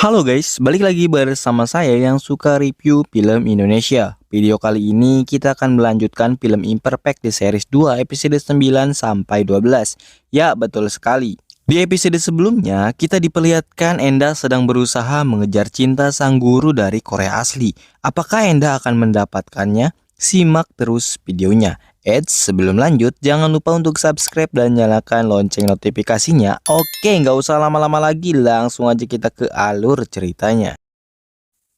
Halo guys, balik lagi bersama saya yang suka review film Indonesia. Video kali ini kita akan melanjutkan film Imperfect di series 2 episode 9 sampai 12. Ya, betul sekali. Di episode sebelumnya, kita diperlihatkan Enda sedang berusaha mengejar cinta sang guru dari Korea asli. Apakah Enda akan mendapatkannya? Simak terus videonya. Sebelum lanjut, jangan lupa untuk subscribe dan nyalakan lonceng notifikasinya. Oke, nggak usah lama-lama lagi, langsung aja kita ke alur ceritanya.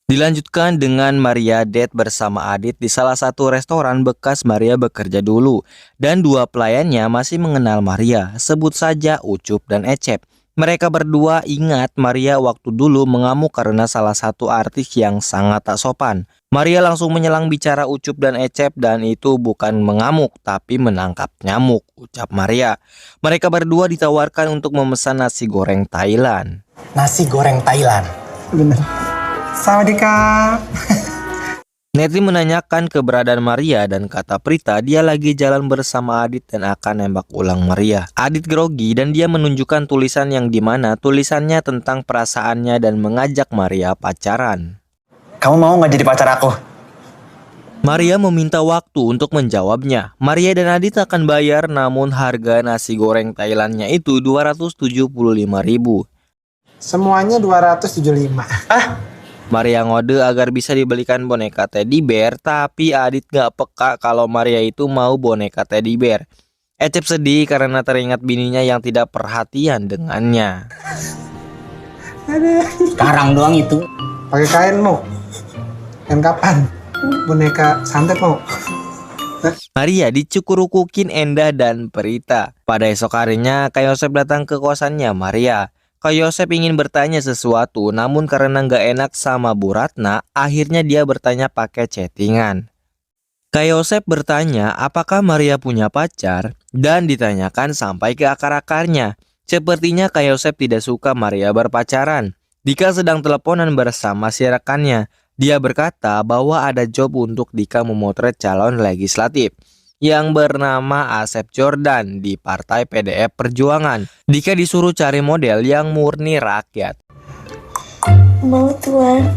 Dilanjutkan dengan Maria date bersama Adit di salah satu restoran bekas Maria bekerja dulu. Dan dua pelayannya masih mengenal Maria, sebut saja Ucup dan Ecep. Mereka berdua ingat Maria waktu dulu mengamuk karena salah satu artis yang sangat tak sopan. Maria langsung menyelang bicara Ucup dan Ecep dan itu bukan mengamuk tapi menangkap nyamuk, ucap Maria. Mereka berdua ditawarkan untuk memesan nasi goreng Thailand. Nasi goreng Thailand. Bener. Sawadika. Neti menanyakan keberadaan Maria dan kata Prita dia lagi jalan bersama Adit dan akan nembak ulang Maria. Adit grogi dan dia menunjukkan tulisan yang dimana tulisannya tentang perasaannya dan mengajak Maria pacaran. Kamu mau nggak jadi pacar aku? Maria meminta waktu untuk menjawabnya. Maria dan Adit akan bayar namun harga nasi goreng Thailandnya itu 275.000. Semuanya 275. Maria ngode agar bisa dibelikan boneka teddy bear, tapi Adit gak peka kalau Maria itu mau boneka teddy bear. Ecep sedih karena teringat bininya yang tidak perhatian dengannya. Sekarang doang itu. Pakai kain mau? Kain kapan? Boneka santet mau? Maria dicukur-ukukin Enda dan Prita. Pada esok harinya, Kak Yosep datang ke kosannya Maria. Kak Yosep ingin bertanya sesuatu, namun karena nggak enak sama Bu Ratna, akhirnya dia bertanya pakai chattingan. Kak Yosep bertanya apakah Maria punya pacar, dan ditanyakan sampai ke akar-akarnya. Sepertinya Kak Yosep tidak suka Maria berpacaran. Dika sedang teleponan bersama si rekannya. Dia berkata bahwa ada job untuk Dika memotret calon legislatif yang bernama Asep Jordan di Partai PDIP Perjuangan. Dika disuruh cari model yang murni rakyat. Mau tuan.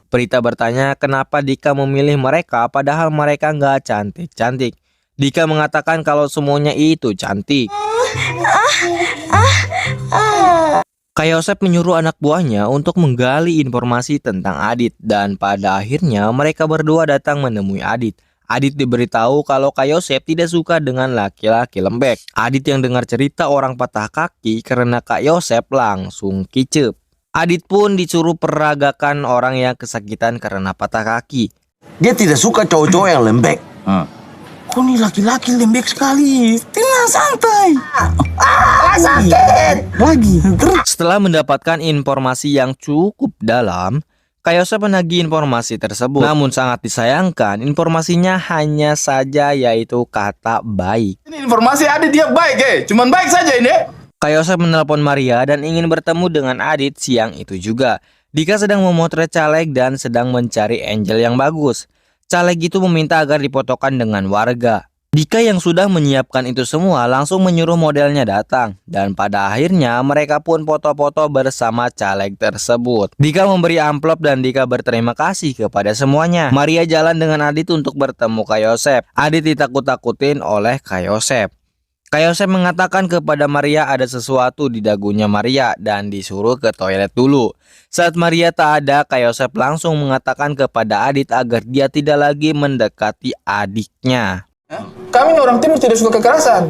Prita bertanya kenapa Dika memilih mereka padahal mereka nggak cantik-cantik. Dika mengatakan kalau semuanya itu cantik. Kak Yosep menyuruh anak buahnya untuk menggali informasi tentang Adit dan pada akhirnya mereka berdua datang menemui Adit. Adit diberitahu kalau Kak Yosep tidak suka dengan laki-laki lembek. Adit yang dengar cerita orang patah kaki karena Kak Yosep langsung kicep. Adit pun disuruh peragakan orang yang kesakitan karena patah kaki. Dia tidak suka cowok-cowok yang lembek. Kok nih laki-laki lembek sekali? Tenang, santai. Sakit. Lagi. Setelah mendapatkan informasi yang cukup dalam, Kak Yosep menagih informasi tersebut. Namun sangat disayangkan, informasinya hanya saja yaitu kata baik. Ini informasi Adit dia baik cuman baik saja ini. Kak Yosep menelpon Maria dan ingin bertemu dengan Adit siang itu juga. Dika sedang memotret caleg dan sedang mencari angel yang bagus. Caleg itu meminta agar difotokan dengan warga. Dika yang sudah menyiapkan itu semua langsung menyuruh modelnya datang. Dan pada akhirnya mereka pun foto-foto bersama caleg tersebut. Dika memberi amplop dan Dika berterima kasih kepada semuanya. Maria jalan dengan Adit untuk bertemu Kak Yosep. Adit ditakut-takutin oleh Kak Yosep. Kak Yosep mengatakan kepada Maria ada sesuatu di dagunya Maria dan disuruh ke toilet dulu. Saat Maria tak ada, Kak Yosep langsung mengatakan kepada Adit agar dia tidak lagi mendekati adiknya. Kami ini orang timur tidak suka kekerasan.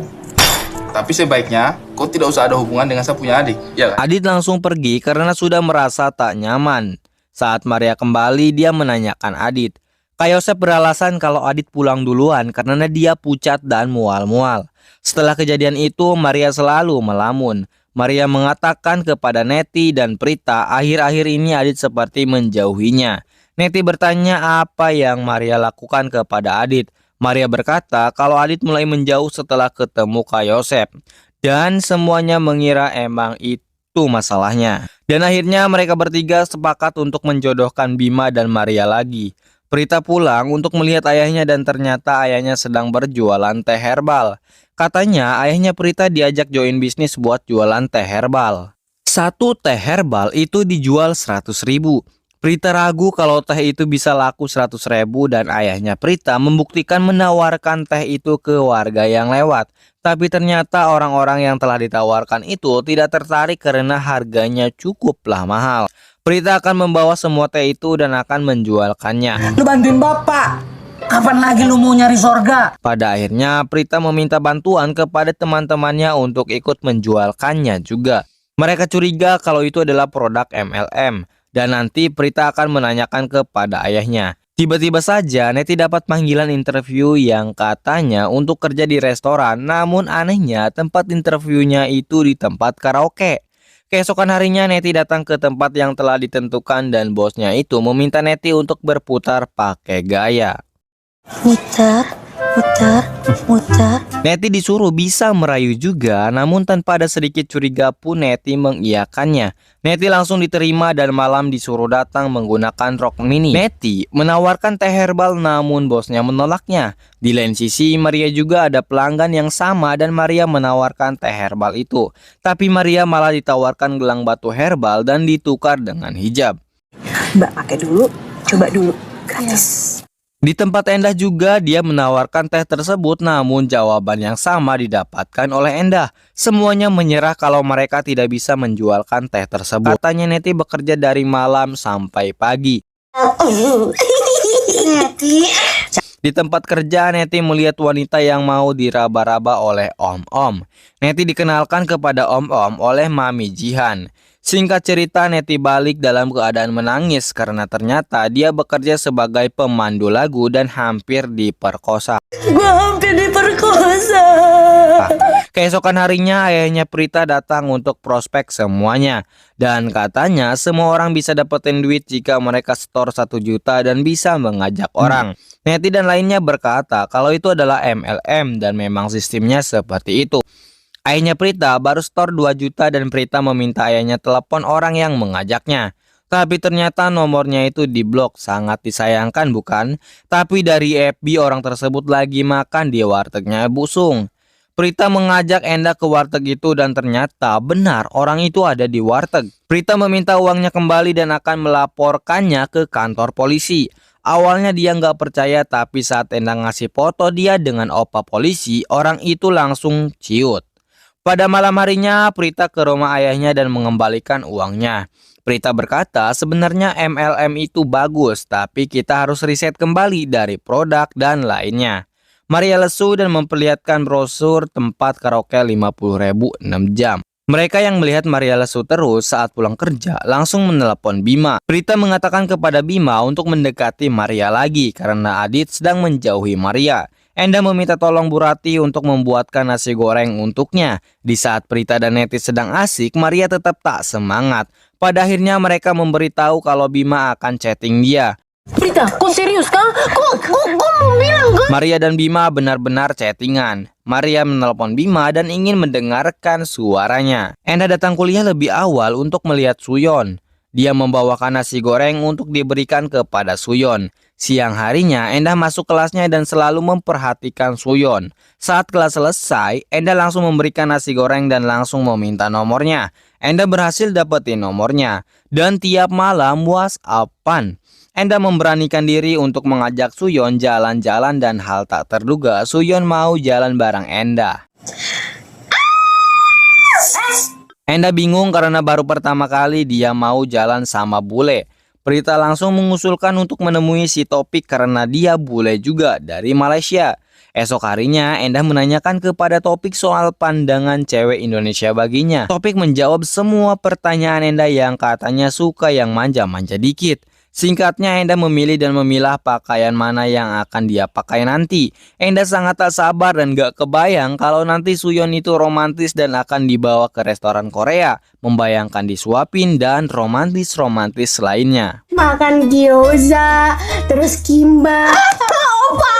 Tapi sebaiknya kau tidak usah ada hubungan dengan saya punya adik, ya kan? Adit langsung pergi karena sudah merasa tak nyaman. Saat Maria kembali, dia menanyakan Adit. Kak Yosep beralasan kalau Adit pulang duluan karena dia pucat dan mual-mual. Setelah kejadian itu, Maria selalu melamun. Maria mengatakan kepada Neti dan Prita akhir-akhir ini Adit seperti menjauhinya. Neti bertanya apa yang Maria lakukan kepada Adit. Maria berkata kalau Adit mulai menjauh setelah ketemu Kak Yosep. Dan semuanya mengira emang itu masalahnya. Dan akhirnya mereka bertiga sepakat untuk menjodohkan Bima dan Maria lagi. Prita pulang untuk melihat ayahnya dan ternyata ayahnya sedang berjualan teh herbal. Katanya ayahnya Prita diajak join bisnis buat jualan teh herbal. Satu teh herbal itu dijual 100.000. Prita ragu kalau teh itu bisa laku 100.000 dan ayahnya Prita membuktikan menawarkan teh itu ke warga yang lewat. Tapi ternyata orang-orang yang telah ditawarkan itu tidak tertarik karena harganya cukuplah mahal. Prita akan membawa semua teh itu dan akan menjualkannya. Lu bantuin bapak. Kapan lagi lu mau nyari sorga? Pada akhirnya Prita meminta bantuan kepada teman-temannya untuk ikut menjualkannya juga. Mereka curiga kalau itu adalah produk MLM. Dan nanti Prita akan menanyakan kepada ayahnya. Tiba-tiba saja Neti dapat panggilan interview yang katanya untuk kerja di restoran. Namun anehnya tempat interviewnya itu di tempat karaoke. Keesokan harinya Neti datang ke tempat yang telah ditentukan dan bosnya itu meminta Neti untuk berputar pakai gaya. Muter, muter, muter. Neti disuruh bisa merayu juga, namun tanpa ada sedikit curiga pun Neti mengiyakannya. Neti langsung diterima dan malam disuruh datang menggunakan rok mini. Neti menawarkan teh herbal namun bosnya menolaknya. Di lain sisi Maria juga ada pelanggan yang sama dan Maria menawarkan teh herbal itu. Tapi Maria malah ditawarkan gelang batu herbal dan ditukar dengan hijab. Mbak pakai dulu, coba dulu, gratis. Di tempat Endah juga dia menawarkan teh tersebut namun jawaban yang sama didapatkan oleh Endah. Semuanya menyerah kalau mereka tidak bisa menjualkan teh tersebut. Katanya Neti bekerja dari malam sampai pagi. Di tempat kerja Neti melihat wanita yang mau diraba-raba oleh Om-Om. Neti dikenalkan kepada Om-Om oleh Mami Jihan. Singkat cerita Neti balik dalam keadaan menangis karena ternyata dia bekerja sebagai pemandu lagu dan hampir diperkosa. Gua hampir diperkosa. Keesokan harinya ayahnya Prita datang untuk prospek semuanya. Dan katanya semua orang bisa dapetin duit jika mereka setor 1 juta dan bisa mengajak orang. Neti dan lainnya berkata kalau itu adalah MLM dan memang sistemnya seperti itu. Ayahnya Prita baru setor 2 juta dan Prita meminta ayahnya telepon orang yang mengajaknya. Tapi ternyata nomornya itu diblok. Sangat disayangkan bukan? Tapi dari FB orang tersebut lagi makan di wartegnya Bu Sung. Prita mengajak Endah ke warteg itu dan ternyata benar orang itu ada di warteg. Prita meminta uangnya kembali dan akan melaporkannya ke kantor polisi. Awalnya dia nggak percaya tapi saat Endah ngasih foto dia dengan opa polisi, orang itu langsung ciut. Pada malam harinya, Prita ke rumah ayahnya dan mengembalikan uangnya. Prita berkata, sebenarnya MLM itu bagus, tapi kita harus riset kembali dari produk dan lainnya. Maria lesu dan memperlihatkan brosur tempat karaoke 50.000 6 jam. Mereka yang melihat Maria lesu terus saat pulang kerja langsung menelepon Bima. Prita mengatakan kepada Bima untuk mendekati Maria lagi karena Adit sedang menjauhi Maria. Endah meminta tolong Bu Rati untuk membuatkan nasi goreng untuknya. Di saat Prita dan Neti sedang asik, Maria tetap tak semangat. Pada akhirnya mereka memberitahu kalau Bima akan chatting dia. Prita, kok serius kah? Kok mau bilang kah? Maria dan Bima benar-benar chattingan. Maria menelpon Bima dan ingin mendengarkan suaranya. Endah datang kuliah lebih awal untuk melihat Suyon. Dia membawakan nasi goreng untuk diberikan kepada Suyon. Siang harinya, Endah masuk kelasnya dan selalu memperhatikan Suyon. Saat kelas selesai, Endah langsung memberikan nasi goreng dan langsung meminta nomornya. Endah berhasil dapetin nomornya. Dan tiap malam WhatsApp-an. Endah memberanikan diri untuk mengajak Suyon jalan-jalan dan hal tak terduga Suyon mau jalan bareng Endah. Endah bingung karena baru pertama kali dia mau jalan sama bule. Prita langsung mengusulkan untuk menemui si Topik karena dia bule juga dari Malaysia. Esok harinya Endah menanyakan kepada Topik soal pandangan cewek Indonesia baginya. Topik menjawab semua pertanyaan Endah yang katanya suka yang manja-manja dikit. Singkatnya Endah memilih dan memilah pakaian mana yang akan dia pakai nanti. Endah sangat tak sabar dan gak kebayang kalau nanti Suyon itu romantis dan akan dibawa ke restoran Korea. Membayangkan disuapin dan romantis-romantis lainnya. Makan gyoza, terus kimbap. Opa,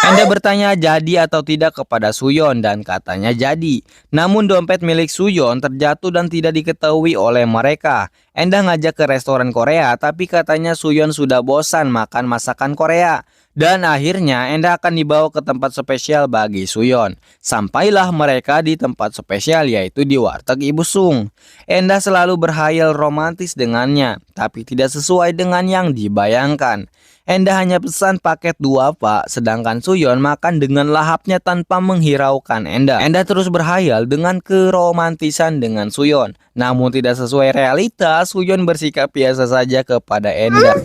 Enda bertanya jadi atau tidak kepada Suyon dan katanya jadi. Namun dompet milik Suyon terjatuh dan tidak diketahui oleh mereka. Enda ngajak ke restoran Korea tapi katanya Suyon sudah bosan makan masakan Korea. Dan akhirnya Enda akan dibawa ke tempat spesial bagi Suyon. Sampailah mereka di tempat spesial yaitu di warteg Ibu Sung. Enda selalu berhayal romantis dengannya, tapi tidak sesuai dengan yang dibayangkan. Enda hanya pesan paket 2 pak, sedangkan Suyon makan dengan lahapnya tanpa menghiraukan Enda. Enda terus berhayal dengan keromantisan dengan Suyon. Namun tidak sesuai realita, Suyon bersikap biasa saja kepada Enda.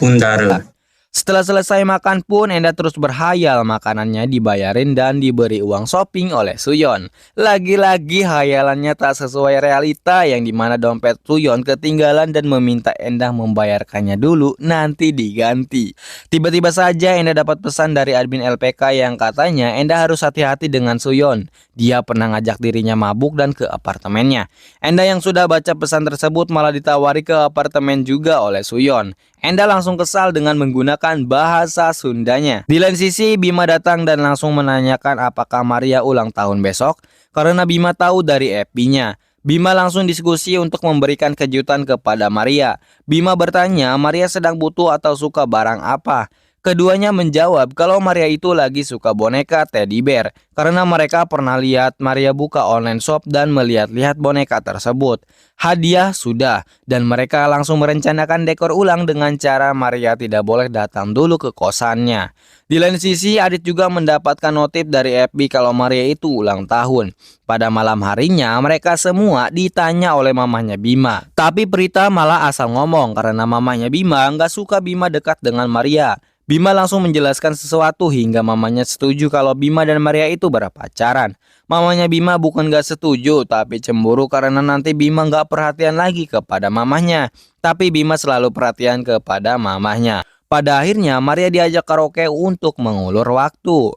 Bundara. Setelah selesai makan pun Enda terus berhayal makanannya dibayarin dan diberi uang shopping oleh Suyon. Lagi-lagi hayalannya tak sesuai realita yang dimana dompet Suyon ketinggalan dan meminta Enda membayarkannya dulu nanti diganti. Tiba-tiba saja Enda dapat pesan dari admin LPK yang katanya Enda harus hati-hati dengan Suyon. Dia pernah ngajak dirinya mabuk dan ke apartemennya. Enda yang sudah baca pesan tersebut malah ditawari ke apartemen juga oleh Suyon. Enda langsung kesal dengan menggunakan bahasa Sundanya. Di lain sisi, Bima datang dan langsung menanyakan apakah Maria ulang tahun besok karena Bima tahu dari FB-nya. Bima langsung diskusi untuk memberikan kejutan kepada Maria. Bima bertanya Maria sedang butuh atau suka barang apa. Keduanya menjawab kalau Maria itu lagi suka boneka teddy bear karena mereka pernah lihat Maria buka online shop dan melihat-lihat boneka tersebut. Hadiah sudah dan mereka langsung merencanakan dekor ulang dengan cara Maria tidak boleh datang dulu ke kosannya. Di lain sisi, Adit juga mendapatkan notif dari FB kalau Maria itu ulang tahun. Pada malam harinya, mereka semua ditanya oleh mamanya Bima. Tapi Prita malah asal ngomong karena mamanya Bima nggak suka Bima dekat dengan Maria. Bima langsung menjelaskan sesuatu hingga mamanya setuju kalau Bima dan Maria itu berpacaran. Mamanya Bima bukan gak setuju tapi cemburu karena nanti Bima gak perhatian lagi kepada mamanya. Tapi Bima selalu perhatian kepada mamanya. Pada akhirnya Maria diajak karaoke untuk mengulur waktu.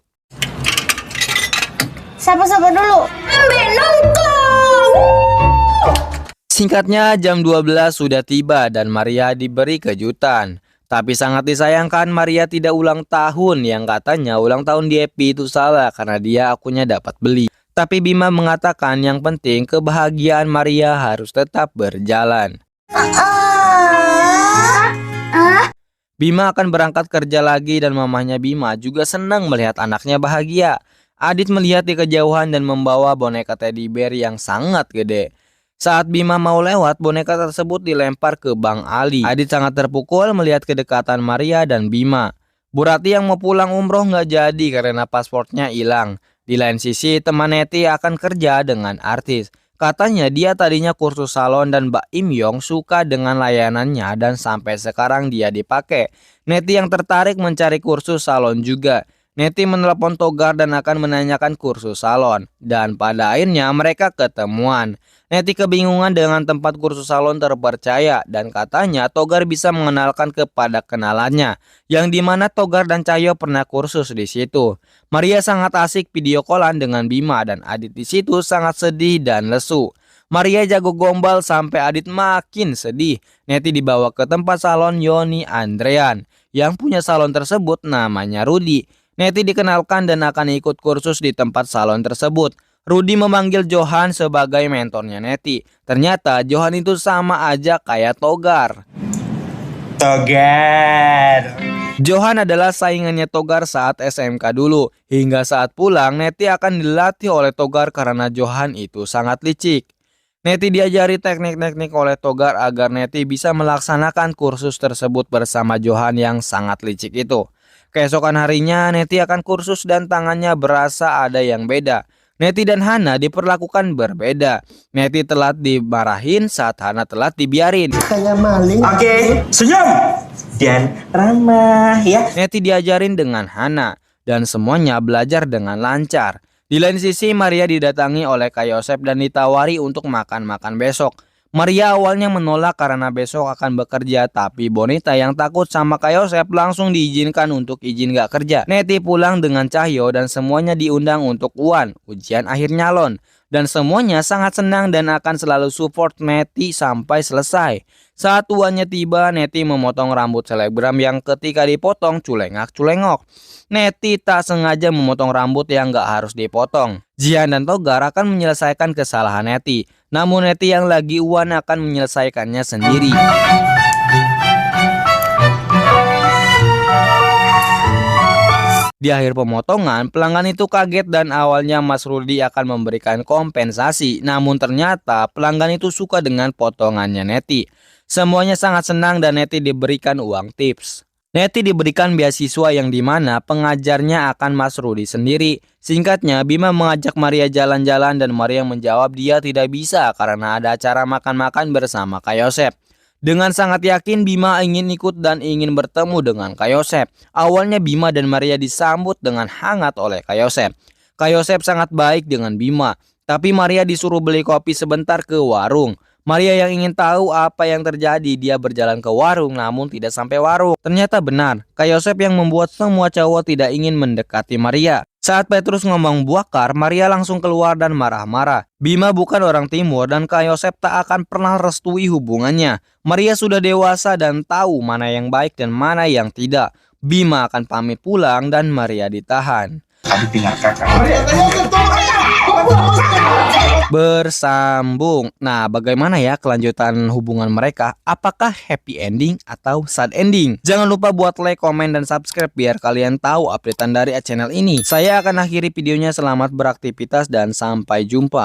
Sapa-sapa dulu. Singkatnya jam 12 sudah tiba dan Maria diberi kejutan. Tapi sangat disayangkan Maria tidak ulang tahun yang katanya ulang tahun di FB itu salah karena dia akunnya dapat beli. Tapi Bima mengatakan yang penting kebahagiaan Maria harus tetap berjalan. Bima akan berangkat kerja lagi dan mamanya Bima juga senang melihat anaknya bahagia. Adit melihat di kejauhan dan membawa boneka teddy bear yang sangat gede. Saat Bima mau lewat, boneka tersebut dilempar ke Bang Ali. Adit sangat terpukul melihat kedekatan Maria dan Bima. Bu Rati yang mau pulang umroh nggak jadi karena pasportnya hilang. Di lain sisi, teman Neti akan kerja dengan artis. Katanya dia tadinya kursus salon dan Mbak Im Yong suka dengan layanannya dan sampai sekarang dia dipakai. Neti yang tertarik mencari kursus salon juga. Neti menelepon Togar dan akan menanyakan kursus salon. Dan pada akhirnya mereka ketemuan. Neti kebingungan dengan tempat kursus salon terpercaya dan katanya Togar bisa mengenalkan kepada kenalannya. Yang dimana Togar dan Cahyo pernah kursus di situ. Maria sangat asik video callan dengan Bima dan Adit di situ sangat sedih dan lesu. Maria jago gombal sampai Adit makin sedih. Neti dibawa ke tempat salon Yoni Andrean. Yang punya salon tersebut namanya Rudi. Neti dikenalkan dan akan ikut kursus di tempat salon tersebut. Rudi memanggil Johan sebagai mentornya Neti. Ternyata Johan itu sama aja kayak Togar. Johan adalah saingannya Togar saat SMK dulu. Hingga saat pulang, Neti akan dilatih oleh Togar karena Johan itu sangat licik. Neti diajari teknik-teknik oleh Togar agar Neti bisa melaksanakan kursus tersebut bersama Johan yang sangat licik itu. Keesokan harinya Neti akan kursus dan tangannya berasa ada yang beda. Neti dan Hana diperlakukan berbeda. Neti telat dimarahin saat Hana telat dibiarin. Kayak maling. Oke, senyum. Dan ramah ya. Neti diajarin dengan Hana dan semuanya belajar dengan lancar. Di lain sisi Maria didatangi oleh Kak Yosep dan ditawari untuk makan-makan besok. Maria awalnya menolak karena besok akan bekerja, tapi Bonita yang takut sama Kak Yosep langsung diizinkan untuk izin gak kerja. Neti pulang dengan Cahyo dan semuanya diundang untuk UAN, ujian akhir nyalon. Dan semuanya sangat senang dan akan selalu support Neti sampai selesai. Saat UANnya tiba, Neti memotong rambut selebgram yang ketika dipotong culengak-culengok. Neti tak sengaja memotong rambut yang gak harus dipotong. Jihan dan Togar akan menyelesaikan kesalahan Neti. Namun Neti yang lagi UAN akan menyelesaikannya sendiri. Di akhir pemotongan, pelanggan itu kaget dan awalnya Mas Rudi akan memberikan kompensasi. Namun ternyata pelanggan itu suka dengan potongannya Neti. Semuanya sangat senang dan Neti diberikan uang tips. Neti diberikan beasiswa yang dimana pengajarnya akan Mas Rudi sendiri. Singkatnya, Bima mengajak Maria jalan-jalan dan Maria menjawab dia tidak bisa karena ada acara makan-makan bersama Kak Yosep. Dengan sangat yakin Bima ingin ikut dan ingin bertemu dengan Kak Yosep. Awalnya Bima dan Maria disambut dengan hangat oleh Kak Yosep. Kak Yosep sangat baik dengan Bima, tapi Maria disuruh beli kopi sebentar ke warung. Maria yang ingin tahu apa yang terjadi, dia berjalan ke warung namun tidak sampai warung. Ternyata benar, Kak Yosep yang membuat semua cowok tidak ingin mendekati Maria. Saat Petrus ngomong buakar, Maria langsung keluar dan marah-marah. Bima bukan orang timur dan Kak Yosep tak akan pernah restui hubungannya. Maria sudah dewasa dan tahu mana yang baik dan mana yang tidak. Bima akan pamit pulang dan Maria ditahan. Kami tinggal kakak. Bersambung. Nah, bagaimana ya kelanjutan hubungan mereka? Apakah happy ending atau sad ending? Jangan lupa buat like, komen, dan subscribe biar kalian tahu updatean dari channel ini. Saya akan akhiri videonya. Selamat beraktivitas dan sampai jumpa.